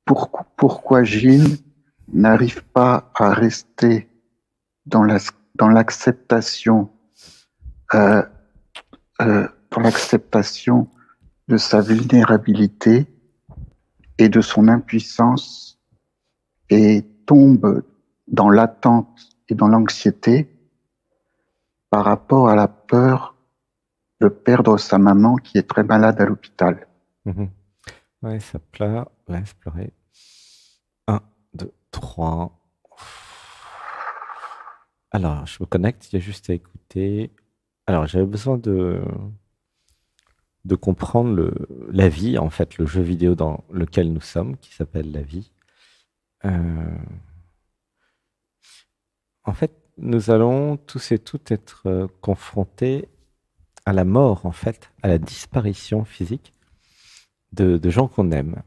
pourquoi Gilles n'arrive pas à rester dans l'acceptation euh, dans l'acceptation de sa vulnérabilité et de son impuissance et tombe dans l'attente et dans l'anxiété par rapport à la peur de perdre sa maman qui est très malade à l'hôpital. Ouais, ça pleure. Laisse pleurer. 1, 2, 3. Alors, je me connecte, il y a juste à écouter. Alors, j'avais besoin de comprendre la vie, en fait, le jeu vidéo dans lequel nous sommes, qui s'appelle la vie. En fait, nous allons tous et toutes être confrontés à la mort, en fait, à la disparition physique de gens qu'on aime.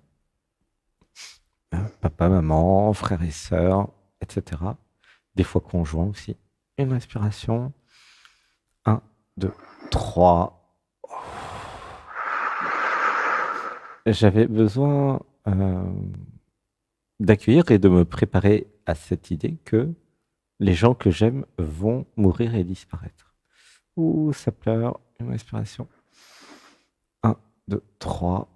Papa, maman, frères et sœurs, etc. Des fois conjoints aussi. Une respiration. 1, 2, 3. J'avais besoin d'accueillir et de me préparer à cette idée que les gens que j'aime vont mourir et disparaître. Ouh, ça pleure. Une respiration. 1, 2, 3.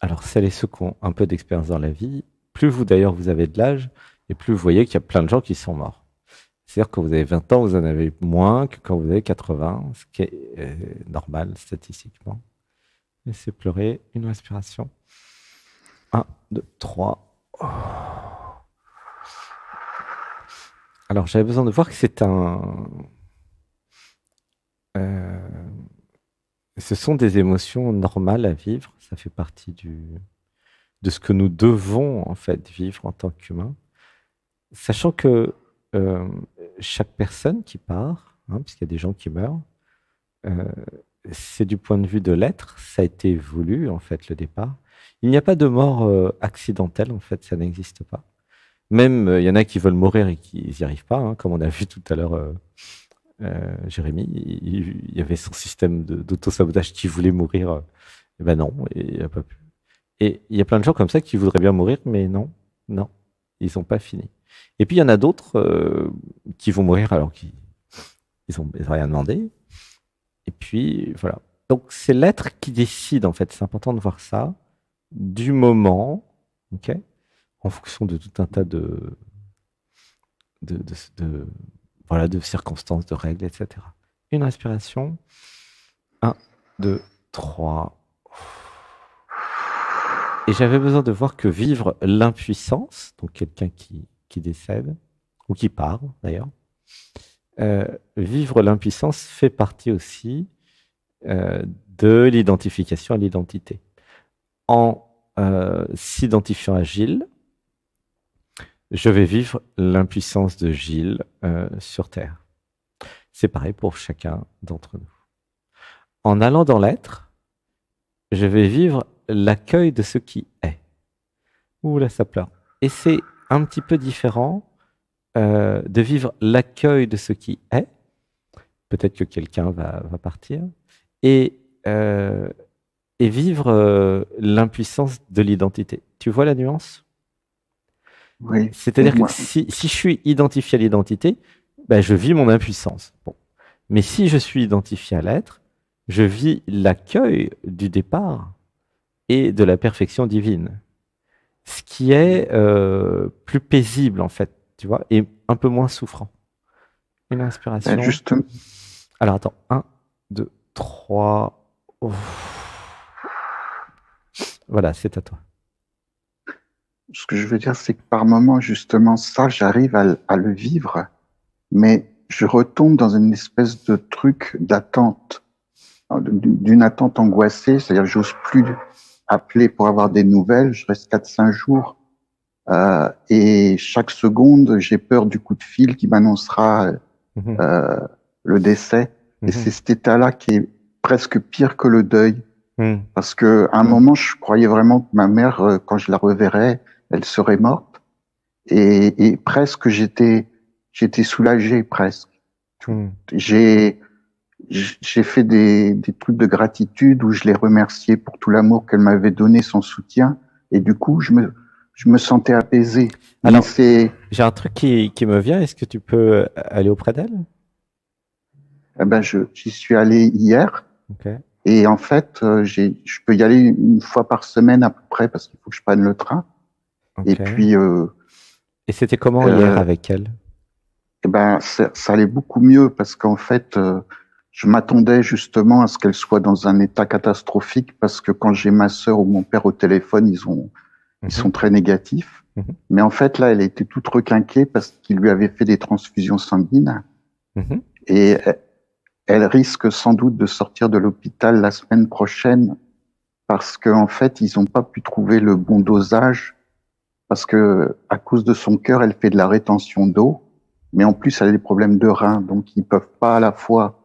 Alors, celles et ceux qui ont un peu d'expérience dans la vie, plus vous d'ailleurs vous avez de l'âge, et plus vous voyez qu'il y a plein de gens qui sont morts. C'est-à-dire que quand vous avez 20 ans, vous en avez moins que quand vous avez 80, ce qui est normal statistiquement. Laissez pleurer, une respiration. 1, 2, 3. Alors, j'avais besoin de voir que c'est ce sont des émotions normales à vivre. Ça fait partie de ce que nous devons en fait vivre en tant qu'humains. Sachant que chaque personne qui part, puisqu'il y a des gens qui meurent, c'est du point de vue de l'être, ça a été voulu en fait le départ. Il n'y a pas de mort accidentelle en fait, ça n'existe pas. Même il y en a qui veulent mourir et qui n'y arrivent pas, comme on a vu tout à l'heure Jérémy, il y avait son système d'auto-sabotage qui voulait mourir, et ben non, et il n'a pas pu. Et il y a plein de gens comme ça qui voudraient bien mourir, mais non, ils n'ont pas fini. Et puis il y en a d'autres qui vont mourir alors qu'ils n'ont rien demandé. Et puis voilà. Donc c'est l'être qui décide en fait. C'est important de voir ça du moment, ok, en fonction de tout un tas voilà, de circonstances, de règles, etc. Une respiration. 1, 2, 3. Et j'avais besoin de voir que vivre l'impuissance, donc quelqu'un qui décède, ou qui part d'ailleurs, vivre l'impuissance fait partie aussi de l'identification à l'identité. En s'identifiant à Gilles, je vais vivre l'impuissance de Gilles sur Terre. C'est pareil pour chacun d'entre nous. En allant dans l'être, je vais vivre l'accueil de ce qui est. Ouh là, ça pleure. Et c'est un petit peu différent de vivre l'accueil de ce qui est. Peut-être que quelqu'un va partir. Et vivre l'impuissance de l'identité. Tu vois la nuance? Oui. C'est-à-dire que si je suis identifié à l'identité, ben je vis mon impuissance. Bon. Mais si je suis identifié à l'être, je vis l'accueil du départ et de la perfection divine. Ce qui est plus paisible, en fait, tu vois, et un peu moins souffrant. Une inspiration. Justement. Alors, attends. 1, 2, 3. Ouf. Voilà, c'est à toi. Ce que je veux dire, c'est que par moments, justement, ça, j'arrive à le vivre, mais je retombe dans une espèce de truc d'attente, d'une attente angoissée, c'est-à-dire que j'ose plus appeler pour avoir des nouvelles, je reste 4-5 jours, et chaque seconde, j'ai peur du coup de fil qui m'annoncera le décès, et c'est cet état-là qui est presque pire que le deuil, parce que à un moment, je croyais vraiment que ma mère, quand je la reverrais, elle serait morte, et presque j'étais soulagé presque. j'ai fait des trucs de gratitude où je l'ai remerciée pour tout l'amour qu'elle m'avait donné, son soutien. Et du coup, je me sentais apaisé. Mais Alors, c'est, j'ai un truc qui me vient. Est-ce que tu peux aller auprès d'elle? eh ben, j'y suis allé hier. Ok, Et en fait, je peux y aller une fois par semaine à peu près parce qu'il faut que je prenne le train. Et ok. puis, Et c'était comment hier euh, avec elle? eh ben, ça allait beaucoup mieux parce qu'en fait, je m'attendais justement à ce qu'elle soit dans un état catastrophique parce que quand j'ai ma sœur ou mon père au téléphone, ils Mhm, sont très négatifs. mhm, Mais en fait, là, elle était toute requinquée parce qu'il lui avait fait des transfusions sanguines mhm. et elle risque sans doute de sortir de l'hôpital la semaine prochaine parce qu'en fait, ils n'ont pas pu trouver le bon dosage parce que à cause de son cœur, elle fait de la rétention d'eau, mais en plus, elle a des problèmes de reins, donc ils peuvent pas à la fois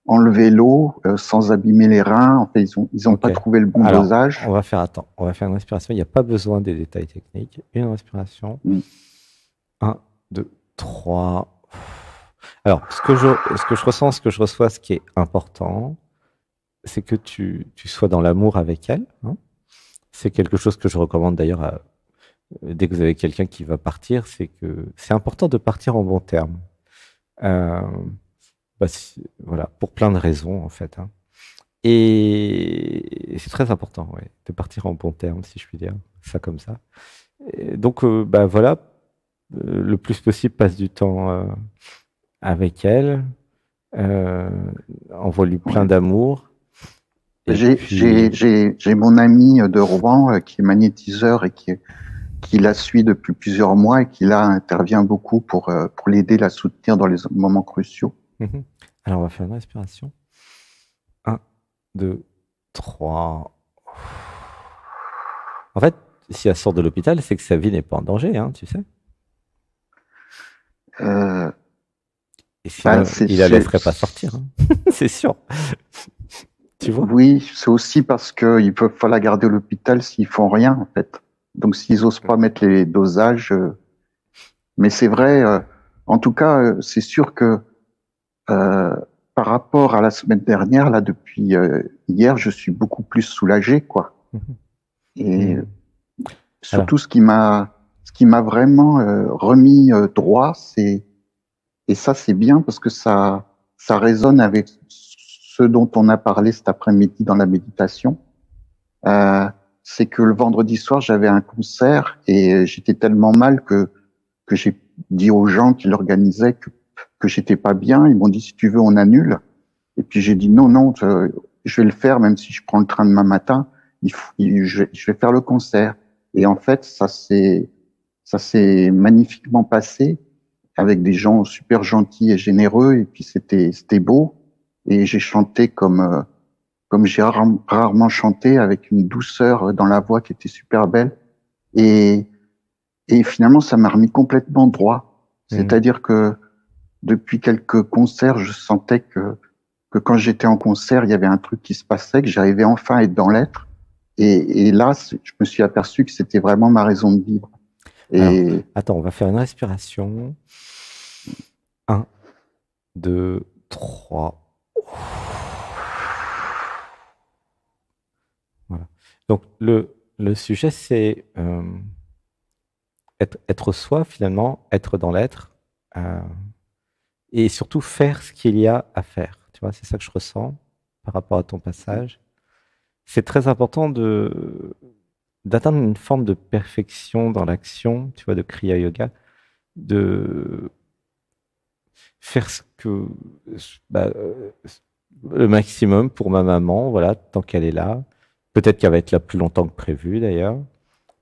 enlever l'eau sans abîmer les reins. En fait, ils ont Ok. pas trouvé le bon Alors, on dosage. va faire, attends, on va faire une respiration. Il n'y a pas besoin des détails techniques. Une respiration. Mm. Un, deux, trois. Alors, ce que je ressens, ce que je reçois, ce qui est important, c'est que tu sois dans l'amour avec elle, hein. C'est quelque chose que je recommande d'ailleurs dès que vous avez quelqu'un qui va partir, c'est que c'est important de partir en bon terme. Euh, voilà, pour plein de raisons en fait, hein. Et c'est très important, ouais, de partir en bon terme, si je puis dire ça comme ça. Et donc, bah voilà, le plus possible, passe du temps avec elle, euh, envoie-lui plein Ouais. d'amour, et puis, J'ai mon ami de Rouen qui est magnétiseur et qui la suit depuis plusieurs mois et qui là intervient beaucoup pour l'aider, la soutenir dans les moments cruciaux. mhm. Alors on va faire une respiration. Un, 2, 3. En fait, si elle sort de l'hôpital, c'est que sa vie n'est pas en danger, hein, tu sais. Euh, Et bah, sinon, il la laisserait pas sortir, hein. C'est sûr. Tu vois? oui, c'est aussi parce qu'ils peuvent pas la garder à l'hôpital s'ils font rien, en fait. Donc, s'ils osent pas mettre les dosages, mais c'est vrai, en tout cas, c'est sûr que euh, par rapport à la semaine dernière, là, depuis hier, je suis beaucoup plus soulagé, quoi. Mhm. Et Mhm. Alors, surtout, ce qui m'a vraiment remis droit, et ça, c'est bien parce que ça résonne avec ce dont on a parlé cet après-midi dans la méditation. Euh, c'est que le vendredi soir, j'avais un concert et j'étais tellement mal que j'ai dit aux gens qui l'organisaient que j'étais pas bien. Ils m'ont dit, si tu veux, on annule. Et puis j'ai dit, non, non, je vais le faire, même si je prends le train demain matin. Je vais faire le concert. Et en fait, ça s'est magnifiquement passé avec des gens super gentils et généreux. Et puis c'était beau. Et j'ai chanté comme j'ai rarement chanté, avec une douceur dans la voix qui était super belle. Et, et finalement, ça m'a remis complètement droit. mhm. C'est-à-dire que depuis quelques concerts, je sentais que quand j'étais en concert, il y avait un truc qui se passait, que j'arrivais enfin à être dans l'être. Et là, je me suis aperçu que c'était vraiment ma raison de vivre. Alors, Et attends, on va faire une respiration. Un, 2, 3. Voilà. Donc, le sujet, c'est être soi, finalement, être dans l'être, euh, et surtout faire ce qu'il y a à faire. Tu vois, c'est ça que je ressens par rapport à ton passage. C'est très important d'atteindre une forme de perfection dans l'action, tu vois, de Kriya Yoga, de faire ce que, bah, le maximum pour ma maman, voilà, tant qu'elle est là. Peut-être qu'elle va être là plus longtemps que prévu d'ailleurs.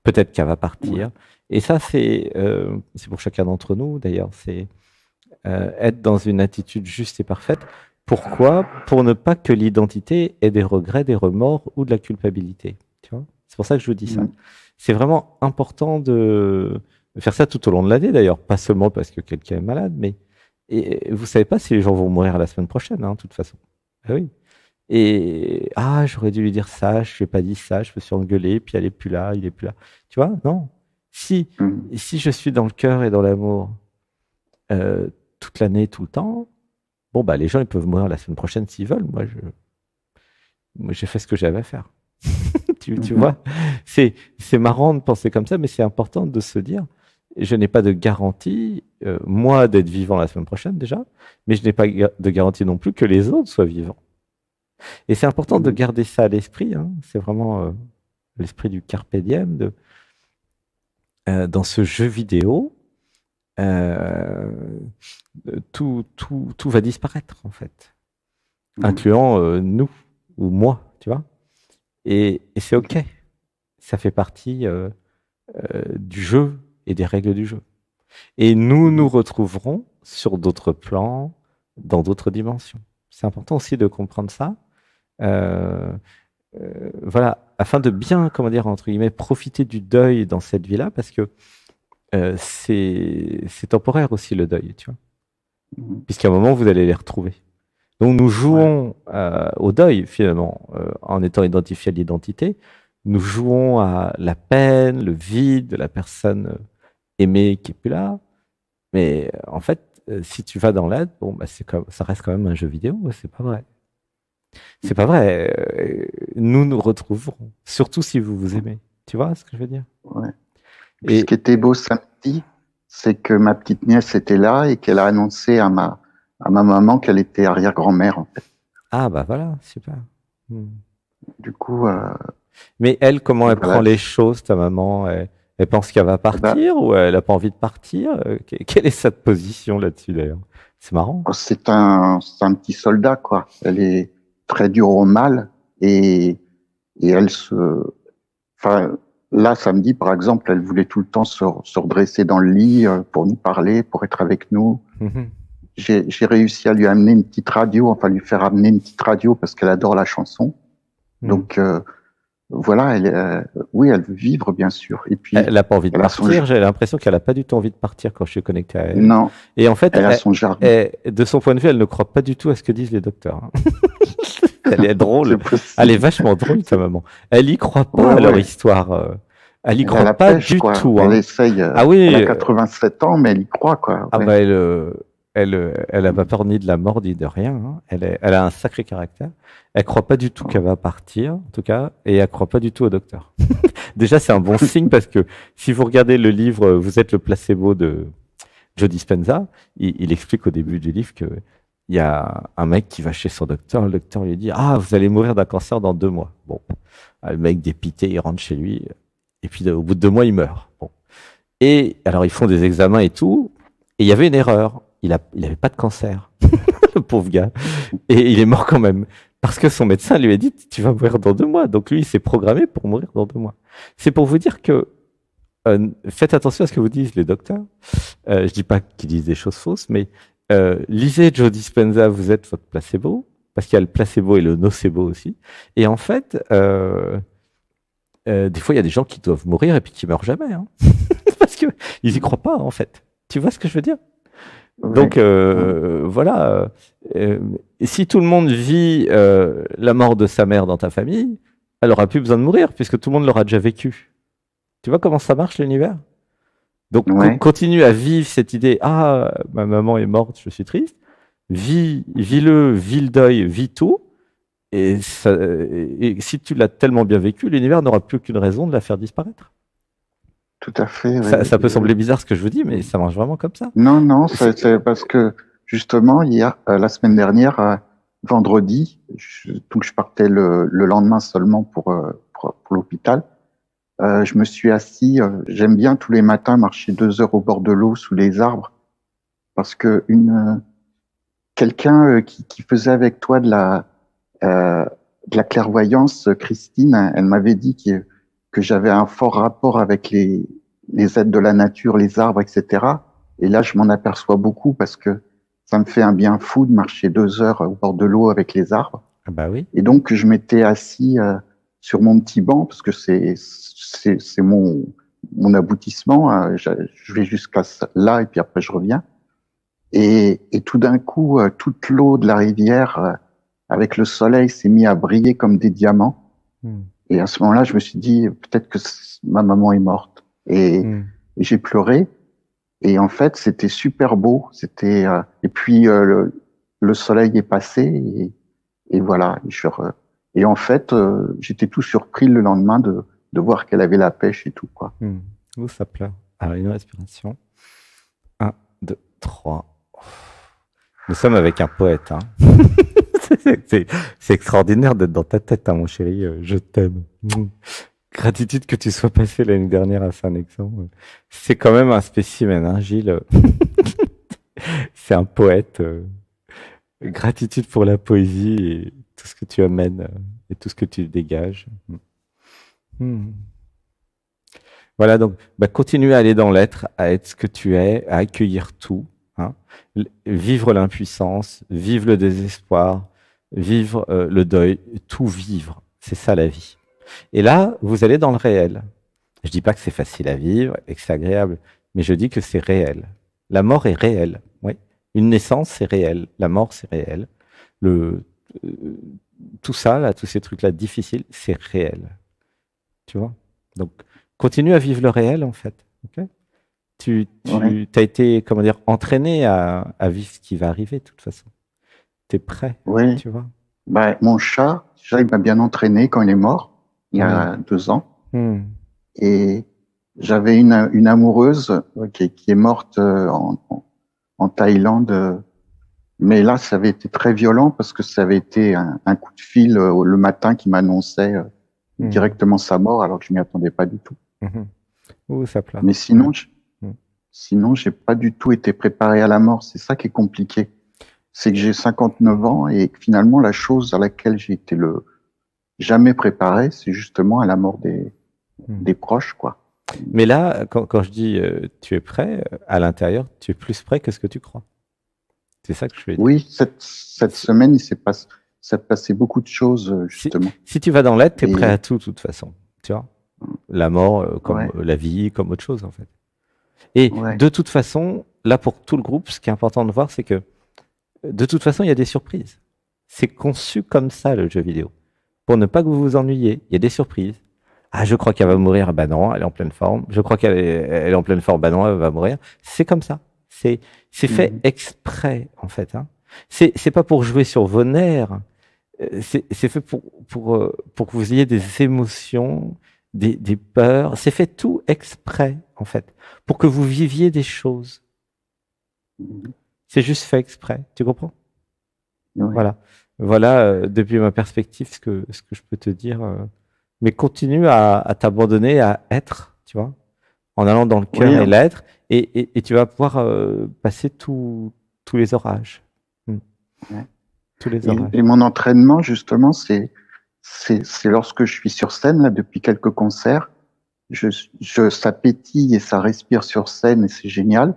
Peut-être qu'elle va ouais, partir. Et ça, c'est pour chacun d'entre nous d'ailleurs. C'est être dans une attitude juste et parfaite. Pourquoi? Pour ne pas que l'identité ait des regrets, des remords ou de la culpabilité. Tu vois? C'est pour ça que je vous dis ça. mm, C'est vraiment important de faire ça tout au long de l'année d'ailleurs, pas seulement parce que quelqu'un est malade, mais et vous savez pas si les gens vont mourir la semaine prochaine, hein, de toute façon. Ah oui. Et ah, j'aurais dû lui dire ça, je lui ai pas dit ça, je me suis engueulé, puis elle est plus là, il est plus là. Tu vois? Non. Si mm, si je suis dans le cœur et dans l'amour euh, toute l'année, tout le temps, Bon, bah, les gens, ils peuvent mourir la semaine prochaine s'ils veulent. Moi, j'ai fait ce que j'avais à faire. Tu vois, c'est marrant de penser comme ça, mais c'est important de se dire, je n'ai pas de garantie, moi, d'être vivant la semaine prochaine déjà, mais je n'ai pas de garantie non plus que les autres soient vivants. Et c'est important de garder ça à l'esprit. Hein. C'est vraiment l'esprit du carpe diem. Dans ce jeu vidéo, tout va disparaître en fait, incluant nous ou moi, tu vois. Et c'est ok. Ça fait partie du jeu et des règles du jeu. Et nous nous retrouverons sur d'autres plans, dans d'autres dimensions. C'est important aussi de comprendre ça. Voilà, afin de bien, comment dire, entre guillemets, profiter du deuil dans cette vie-là, parce que c'est temporaire aussi le deuil, tu vois. Puisqu'à un moment, vous allez les retrouver. Donc nous jouons au deuil, finalement, en étant identifié à l'identité. Nous jouons à la peine, le vide de la personne aimée qui est plus là. Mais en fait, si tu vas dans l'aide, bon, bah, ça reste quand même un jeu vidéo, c'est pas vrai. C'est pas vrai. Nous nous retrouverons, surtout si vous vous aimez. Tu vois ce que je veux dire? Ouais. Et ce qui était beau samedi, c'est que ma petite nièce était là et qu'elle a annoncé à ma maman qu'elle était arrière-grand-mère, en fait. Ah bah voilà, super. Du coup, mais elle, comment elle voilà. prend les choses, ta maman? Elle pense qu'elle va partir ou elle a pas envie de partir? Quelle est sa position là-dessus d'ailleurs? C'est marrant. C'est un petit soldat, quoi. Elle est très dure au mal et elle enfin, là, samedi, par exemple, elle voulait tout le temps se redresser dans le lit pour nous parler, pour être avec nous. J'ai réussi à lui amener une petite radio, enfin lui faire amener une petite radio parce qu'elle adore la chanson. Donc voilà, oui, elle veut vivre, bien sûr. Et puis, elle n'a pas envie de partir. J'ai l'impression qu'elle n'a pas du tout envie de partir quand je suis connecté à elle. Non. Et en fait, elle a son jardin. De son point de vue, elle ne croit pas du tout à ce que disent les docteurs. Elle est drôle. Elle est vachement drôle, ta maman. Elle y croit pas à leur histoire. Elle y croit pas du tout. Elle essaye. Ah oui. Elle a 87 ans, mais elle y croit, quoi. Ah bah elle a pas peur ni de la mort ni de rien. Hein. Elle a un sacré caractère. Elle croit pas du tout qu'elle va partir, en tout cas, et elle croit pas du tout au docteur. Déjà, c'est un bon signe parce que si vous regardez le livre Vous êtes le placebo de Joe Dispenza, il explique au début du livre que il y a un mec qui va chez son docteur. Le docteur lui dit: ah, vous allez mourir d'un cancer dans 2 mois. Bon, le mec dépité, il rentre chez lui, et puis au bout de 2 mois, il meurt. Bon. Et alors ils font des examens et tout, et il y avait une erreur. Il avait pas de cancer, le pauvre gars, et il est mort quand même. Parce que son médecin lui a dit: tu vas mourir dans 2 mois. Donc lui, il s'est programmé pour mourir dans 2 mois. C'est pour vous dire que faites attention à ce que vous disent les docteurs. Je dis pas qu'ils disent des choses fausses, mais lisez Joe Dispenza, Vous êtes votre placebo, parce qu'il y a le placebo et le nocebo aussi. Et en fait, des fois, il y a des gens qui doivent mourir et puis qui meurent jamais. Hein. Parce qu'ils y croient pas, en fait. Tu vois ce que je veux dire? Donc voilà, si tout le monde vit la mort de sa mère dans ta famille, elle aura plus besoin de mourir puisque tout le monde l'aura déjà vécu. Tu vois comment ça marche l'univers? Donc continue à vivre cette idée: ah, ma maman est morte, je suis triste. Vis-le, vis le deuil, vis tout. Et si tu l'as tellement bien vécu, l'univers n'aura plus aucune raison de la faire disparaître. Tout à fait. Ça peut sembler bizarre ce que je vous dis, mais ça marche vraiment comme ça. Non, c'est parce que justement, hier, la semaine dernière, vendredi, donc je partais le lendemain seulement pour l'hôpital. Je me suis assis. J'aime bien tous les matins marcher 2 heures au bord de l'eau sous les arbres, parce que quelqu'un qui faisait avec toi de la clairvoyance, Christine, elle m'avait dit que j'avais un fort rapport avec les êtres de la nature, les arbres, etc. Et là, je m'en aperçois beaucoup parce que ça me fait un bien fou de marcher 2 heures au bord de l'eau avec les arbres. Ah bah oui. Et donc, je m'étais assis sur mon petit banc parce que c'est mon aboutissement. Je vais jusqu'à là et puis après, je reviens. Et tout d'un coup, toute l'eau de la rivière, avec le soleil, s'est mis à briller comme des diamants. Et à ce moment-là, je me suis dit, peut-être que ma maman est morte. Et j'ai pleuré. Et en fait, c'était super beau. Et puis, le soleil est passé et voilà. Et en fait, j'étais tout surpris le lendemain de voir qu'elle avait la pêche et tout, quoi. Où ça pleure. Alors, une respiration. Un, deux, trois. Nous sommes avec un poète. Hein. C'est extraordinaire d'être dans ta tête, hein, mon chéri. Je t'aime. Gratitude que tu sois passé l'année dernière à Saint-Exan. C'est quand même un spécimen, hein, Gilles. C'est un poète. Gratitude pour la poésie et tout ce que tu amènes et tout ce que tu dégages. Voilà, donc continue à aller dans l'être, à être ce que tu es, à accueillir tout. Hein. Vivre l'impuissance, vivre le désespoir, vivre le deuil, tout vivre. C'est ça la vie. Et là, vous allez dans le réel. Je dis pas que c'est facile à vivre et que c'est agréable, mais je dis que c'est réel. La mort est réelle. Oui. Une naissance, c'est réel. La mort, c'est réel. Tout ça, là, tous ces trucs-là difficiles, c'est réel. Tu vois? Donc, continue à vivre le réel, en fait. Okay, tu as été, comment dire, entraîné à vivre ce qui va arriver, de toute façon. Tu es prêt, oui. Tu vois. Mon chat, déjà, il m'a bien entraîné quand il est mort, il y a 2 ans. Et j'avais une amoureuse qui est morte en Thaïlande. Mais là, ça avait été très violent parce que ça avait été un coup de fil le matin qui m'annonçait directement sa mort, alors que je m'y attendais pas du tout. Ouh, ça pleure. Mais sinon, j'ai pas du tout été préparé à la mort. C'est ça qui est compliqué. C'est que j'ai 59 ans et que finalement, la chose à laquelle j'ai été jamais préparé, c'est justement à la mort des proches, quoi. Mais là, quand je dis tu es prêt, à l'intérieur, tu es plus prêt que ce que tu crois. C'est ça que je veux dire. Oui, cette semaine, il s'est passé beaucoup de choses, justement. Si tu vas dans l'être, tu es prêt à tout, de toute façon. Tu vois, la mort, comme la vie, comme autre chose, en fait. Et de toute façon, là, pour tout le groupe, ce qui est important de voir, c'est que de toute façon, il y a des surprises. C'est conçu comme ça, le jeu vidéo. Pour ne pas que vous vous ennuyiez, il y a des surprises. Ah, je crois qu'elle va mourir. Bah non, elle est en pleine forme. Je crois qu'elle est en pleine forme. Bah non, elle va mourir. C'est comme ça. C'est fait exprès, en fait. Hein. C'est pas pour jouer sur vos nerfs. C'est fait pour que vous ayez des émotions, des peurs. C'est fait tout exprès, en fait, pour que vous viviez des choses. C'est juste fait exprès. Tu comprends? Voilà. Voilà, depuis ma perspective, ce que je peux te dire. Mais continue à t'abandonner, à être, tu vois, en allant dans le cœur et l'être, et tu vas pouvoir passer tous les orages. Tous les orages. Et mon entraînement, justement, c'est lorsque je suis sur scène, là, depuis quelques concerts, ça pétille et ça respire sur scène et c'est génial.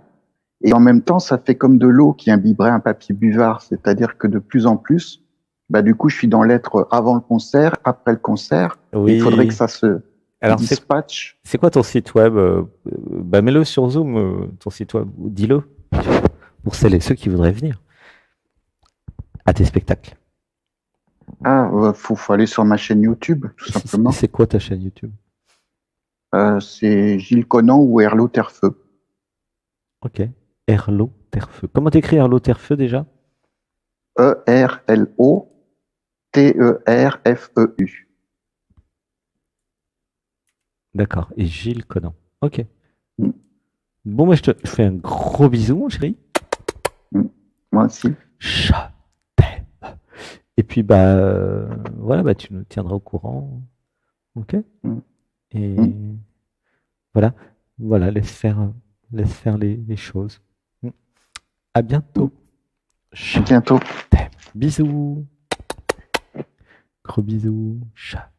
Et en même temps, ça fait comme de l'eau qui imbiberait un papier buvard, c'est-à-dire que de plus en plus, du coup, je suis dans l'être avant le concert, après le concert. Oui. Il faudrait que ça se dispatche. C'est quoi ton site web? Mets-le sur Zoom, ton site web. Dis-le. Pour celles et ceux qui voudraient venir à tes spectacles. Ah, faut aller sur ma chaîne YouTube, tout simplement. C'est quoi ta chaîne YouTube? C'est Gilles Conan ou Herlo Terfeu. Ok. Herlo Terfeu. Comment t'écris Herlo Terfeu déjà? ERLO TERFEU. D'accord. Et Gilles Conan. Ok. Bon, je fais un gros bisou, mon chéri. Moi aussi. Je t'aime. Et puis, voilà, tu nous tiendras au courant. Ok. Et voilà, laisse faire les choses. À bientôt. À bientôt. Bisous. Gros bisous. Chat.